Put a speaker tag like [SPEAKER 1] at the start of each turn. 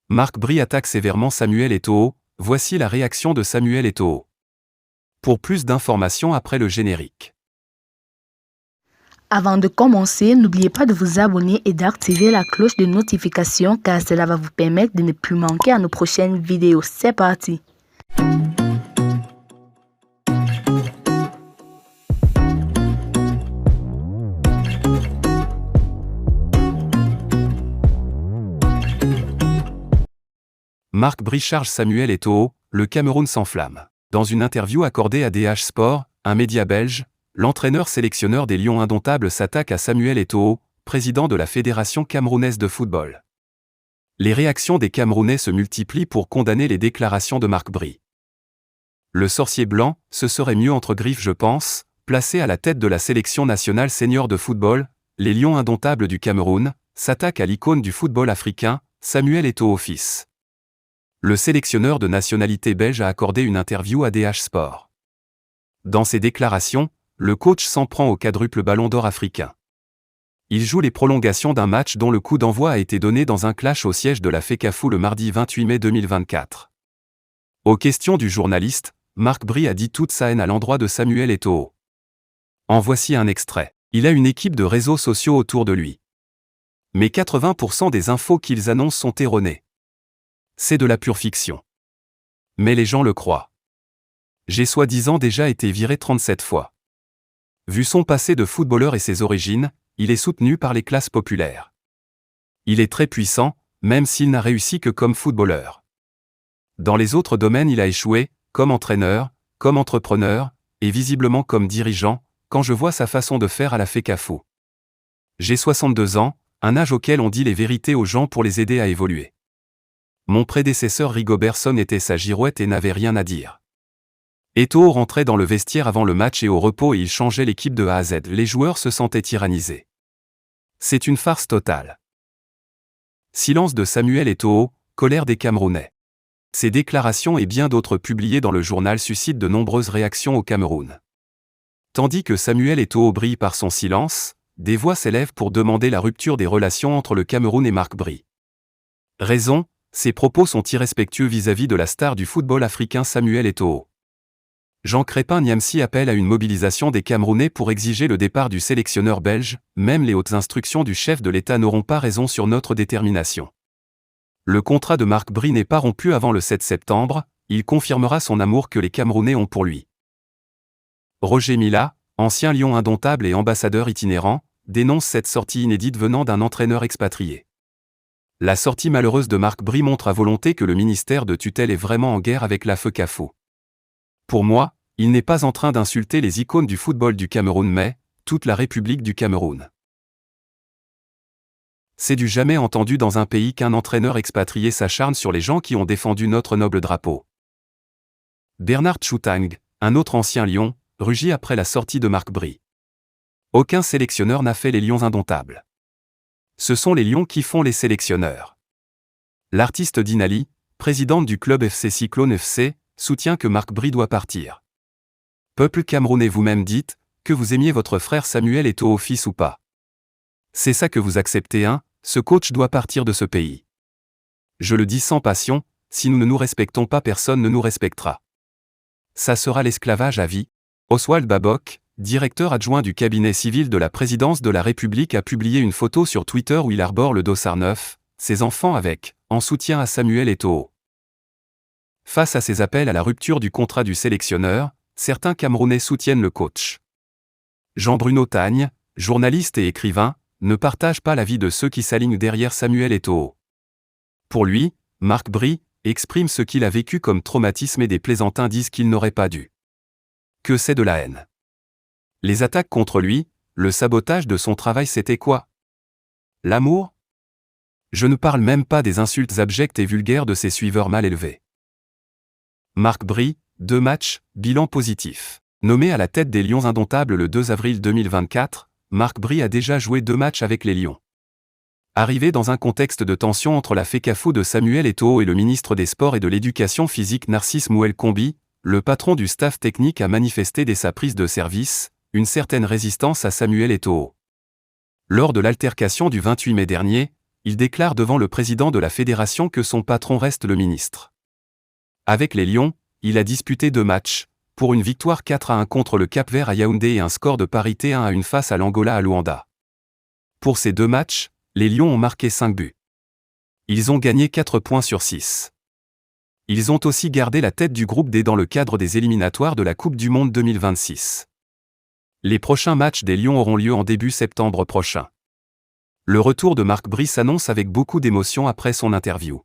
[SPEAKER 1] Marc Bry attaque sévèrement Samuel Eto'o, voici la réaction de Samuel Eto'o. Pour plus d'informations après le générique.
[SPEAKER 2] Avant de commencer, n'oubliez pas de vous abonner et d'activer la cloche de notification car cela va vous permettre de ne plus manquer à nos prochaines vidéos. C'est parti!
[SPEAKER 1] Marc Bry charge Samuel Eto'o, le Cameroun s'enflamme. Dans une interview accordée à DH Sport, un média belge, l'entraîneur-sélectionneur des Lions indomptables s'attaque à Samuel Eto'o, président de la Fédération camerounaise de football. Les réactions des Camerounais se multiplient pour condamner les déclarations de Marc Bry. Le sorcier blanc, ce serait mieux entre griffes je pense, placé à la tête de la sélection nationale senior de football, les Lions indomptables du Cameroun, s'attaque à l'icône du football africain, Samuel Eto'o fils. Le sélectionneur de nationalité belge a accordé une interview à DH Sport. Dans ses déclarations, le coach s'en prend au quadruple ballon d'or africain. Il joue les prolongations d'un match dont le coup d'envoi a été donné dans un clash au siège de la FECAFOOT le mardi 28 mai 2024. Aux questions du journaliste, Marc Bry a dit toute sa haine à l'endroit de Samuel Eto'o. En voici un extrait. Il a une équipe de réseaux sociaux autour de lui. Mais 80% des infos qu'ils annoncent sont erronées. C'est de la pure fiction. Mais les gens le croient. J'ai soi-disant déjà été viré 37 fois. Vu son passé de footballeur et ses origines, il est soutenu par les classes populaires. Il est très puissant, même s'il n'a réussi que comme footballeur. Dans les autres domaines il a échoué, comme entraîneur, comme entrepreneur, et visiblement comme dirigeant, quand je vois sa façon de faire à la FECAFOOT. J'ai 62 ans, un âge auquel on dit les vérités aux gens pour les aider à évoluer. Mon prédécesseur Rigobertson était sa girouette et n'avait rien à dire. Eto'o rentrait dans le vestiaire avant le match et au repos et il changeait l'équipe de A à Z. Les joueurs se sentaient tyrannisés. C'est une farce totale. Silence de Samuel Eto'o, colère des Camerounais. Ces déclarations et bien d'autres publiées dans le journal suscitent de nombreuses réactions au Cameroun. Tandis que Samuel Eto'o brille par son silence, des voix s'élèvent pour demander la rupture des relations entre le Cameroun et Marc Bry. Raison, ces propos sont irrespectueux vis-à-vis de la star du football africain Samuel Eto'o. Jean Crépin Niamsi appelle à une mobilisation des Camerounais pour exiger le départ du sélectionneur belge, même les hautes instructions du chef de l'État n'auront pas raison sur notre détermination. Le contrat de Marc Bry n'est pas rompu avant le 7 septembre, il confirmera son amour que les Camerounais ont pour lui. Roger Mila, ancien Lion indomptable et ambassadeur itinérant, dénonce cette sortie inédite venant d'un entraîneur expatrié. La sortie malheureuse de Marc Bry montre à volonté que le ministère de tutelle est vraiment en guerre avec la FECAFOOT. Pour moi, il n'est pas en train d'insulter les icônes du football du Cameroun mais toute la République du Cameroun. C'est du jamais entendu dans un pays qu'un entraîneur expatrié s'acharne sur les gens qui ont défendu notre noble drapeau. Bernard Choutang, un autre ancien Lion, rugit après la sortie de Marc Bry. Aucun sélectionneur n'a fait les Lions indomptables. Ce sont les Lions qui font les sélectionneurs. L'artiste Dinali, présidente du club FC Cyclone FC, soutient que Marc Bry doit partir. Peuple camerounais, vous-même dites que vous aimiez votre frère Samuel Eto'o fils ou pas. C'est ça que vous acceptez ce coach doit partir de ce pays. Je le dis sans passion, si nous ne nous respectons pas personne ne nous respectera. Ça sera l'esclavage à vie. Oswald Babok, directeur adjoint du cabinet civil de la présidence de la République a publié une photo sur Twitter où il arbore le dossard 9, ses enfants avec, en soutien à Samuel Eto'o. Face à ces appels à la rupture du contrat du sélectionneur, certains Camerounais soutiennent le coach. Jean-Bruno Tagne, journaliste et écrivain, ne partage pas l'avis de ceux qui s'alignent derrière Samuel Eto'o. Pour lui, Marc Bry exprime ce qu'il a vécu comme traumatisme et des plaisantins disent qu'il n'aurait pas dû. Que c'est de la haine. Les attaques contre lui, le sabotage de son travail c'était quoi? L'amour? Je ne parle même pas des insultes abjectes et vulgaires de ses suiveurs mal élevés. Marc Bry, 2 matchs, bilan positif. Nommé à la tête des Lions indomptables le 2 avril 2024, Marc Bry a déjà joué 2 matchs avec les Lions. Arrivé dans un contexte de tension entre la FECAFOOT de Samuel Eto'o et le ministre des Sports et de l'Éducation physique Narcisse Mouel Combi, le patron du staff technique a manifesté dès sa prise de service une certaine résistance à Samuel Eto'o. Lors de l'altercation du 28 mai dernier, Il déclare devant le président de la fédération que son patron reste le ministre. Avec les Lions, il a disputé 2 matchs, pour une victoire 4-1 contre le Cap-Vert à Yaoundé et un score de parité 1-1 face à l'Angola à Luanda. Pour ces 2 matchs, les Lions ont marqué 5 buts. Ils ont gagné 4 points sur 6. Ils ont aussi gardé la tête du groupe D dans le cadre des éliminatoires de la Coupe du Monde 2026. Les prochains matchs des Lions auront lieu en début septembre prochain. Le retour de Marc Bry s'annonce avec beaucoup d'émotion après son interview.